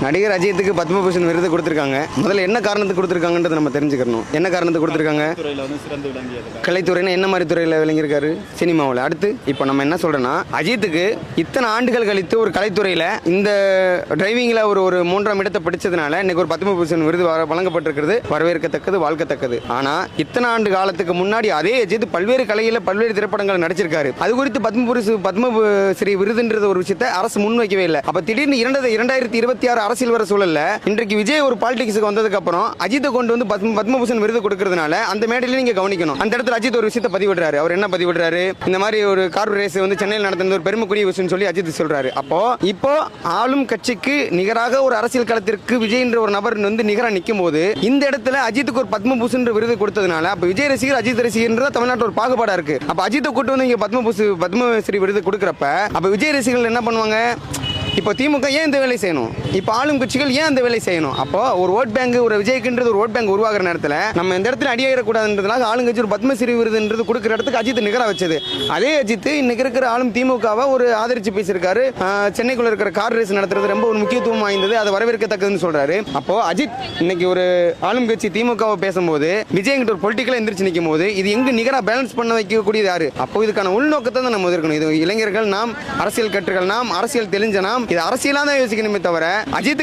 நடிகர் அஜித்துக்கு பத்மபூஷன் விருது கொடுத்துருக்காங்க. முதல்ல என்ன காரணத்துக்கு கொடுத்துருக்காங்கன்றது நம்ம தெரிஞ்சுக்கணும். என்ன காரணத்துக்கு கொடுத்துருக்காங்க? கலைத்துறையினா என்ன மாதிரி துறையில் விளங்கியிருக்காரு? சினிமாவில். அடுத்து இப்போ நம்ம என்ன சொல்றோம்னா, அஜித்துக்கு இத்தனை ஆண்டுகள் கழித்து ஒரு கலைத்துறையில் இந்த டிரைவிங்கில் ஒரு 3ஆம் இடத்தை பிடிச்சதுனால இன்னைக்கு ஒரு பத்மபூஷன் விருது வழங்கப்பட்டிருக்கிறது வரவேற்கத்தக்கது, வாழ்க்கத்தக்கது. ஆனால் இத்தனை ஆண்டு காலத்துக்கு முன்னாடி அதே அஜித் பல்வேறு கலையில் பல்வேறு திரைப்படங்கள் நடிச்சிருக்காரு. அது குறித்து பத்மஸ்ரீ விருதுன்றது ஒரு விஷயத்தை அரசு முன்வைக்கவே இல்லை. அப்போ திடீர்னு 2026 அரசியல் வர சூழல்ல இன்றைக்கு விஜய் ஒரு பாலிடிக்ஸுக்கு வந்ததுக்கு அப்புறம் அஜித்தை கொண்டு வந்து பத்மபூஷன் விருது கொடுக்கறதுனால அந்த மேடையில நீங்க கவனிக்கணும். அந்த இடத்துல அஜித் ஒரு விஷயத்தை பதிவிடுறாரு. அவர் என்ன பதிவிடுறாரு? இந்த மாதிரி ஒரு கார் ரேஸ் வந்து சென்னையில் நடந்த ஒரு பெருமைக்குரிய விஷயம் சொல்லி அஜித் சொல்றாரு. இப்போ ஆளும் கட்சிக்கு நிகராக ஒரு அரசியல் களத்திற்கு விஜய் என்ற ஒரு நபர் வந்து நிகராக நிற்கும் போது இந்த இடத்துல அஜித்துக்கு ஒரு பத்மபூஷன் விருது கொடுத்ததுனால அப்ப விஜய் ரசிகர் அஜித் ரசிகர் தமிழ்நாட்டில் ஒரு பாகுபாடா இருக்கு. அப்ப அஜித்தை கூட்டு வந்து இங்க பத்மஸ்ரீ விருது கொடுக்கறப்ப அப்ப விஜய் ரசிகர்கள் என்ன பண்ணுவாங்க? இப்போ திமுக ஏன் இந்த வேலை செய்யணும்? இப்போ ஆளும் கட்சிகள் ஏன் அந்த வேலை செய்யணும்? அப்போ ஒரு ஓட் பேங்க், ஒரு விஜய்க்குன்றது ஒரு ஓட் பேங்க் உருவாகிற நேரத்தில் நம்ம இந்த இடத்துல அடியாயிடக்கூடாதுன்றதுனால ஆளுங்கட்சி ஒரு பத்மஸ்ரீ விருதுன்றது கொடுக்குற இடத்துக்கு அஜித் நிகராக வச்சது. அதே அஜித் இன்னைக்கு இருக்கிற ஆளும் திமுகவை ஒரு ஆதரிச்சு பேசியிருக்காரு. சென்னைக்குள்ள இருக்கிற கார் ரேஸ் நடத்துறது ரொம்ப ஒரு முக்கியத்துவம் வாய்ந்தது, அதை வரவேற்கத்தக்கதுன்னு சொல்றாரு. அப்போ அஜித் இன்னைக்கு ஒரு ஆளும் கட்சி திமுகவை பேசும்போது விஜய் கிட்ட ஒரு பொலிட்டிக்கலா எந்திரிச்சு நிற்கும் போது இது எங்க நிகராக பேலன்ஸ் பண்ண வைக்கக்கூடியது யாரு? அப்போ இதுக்கான உள்நோக்கத்தை தான் நம்ம இருக்கணும். இது இளைஞர்கள் நாம், அரசியல் கற்றுகள் நாம், அரசியல் தெரிஞ்ச நாம் இது அரசியலா தான் யோசிக்கணுமே தவிர அஜித்துக்கு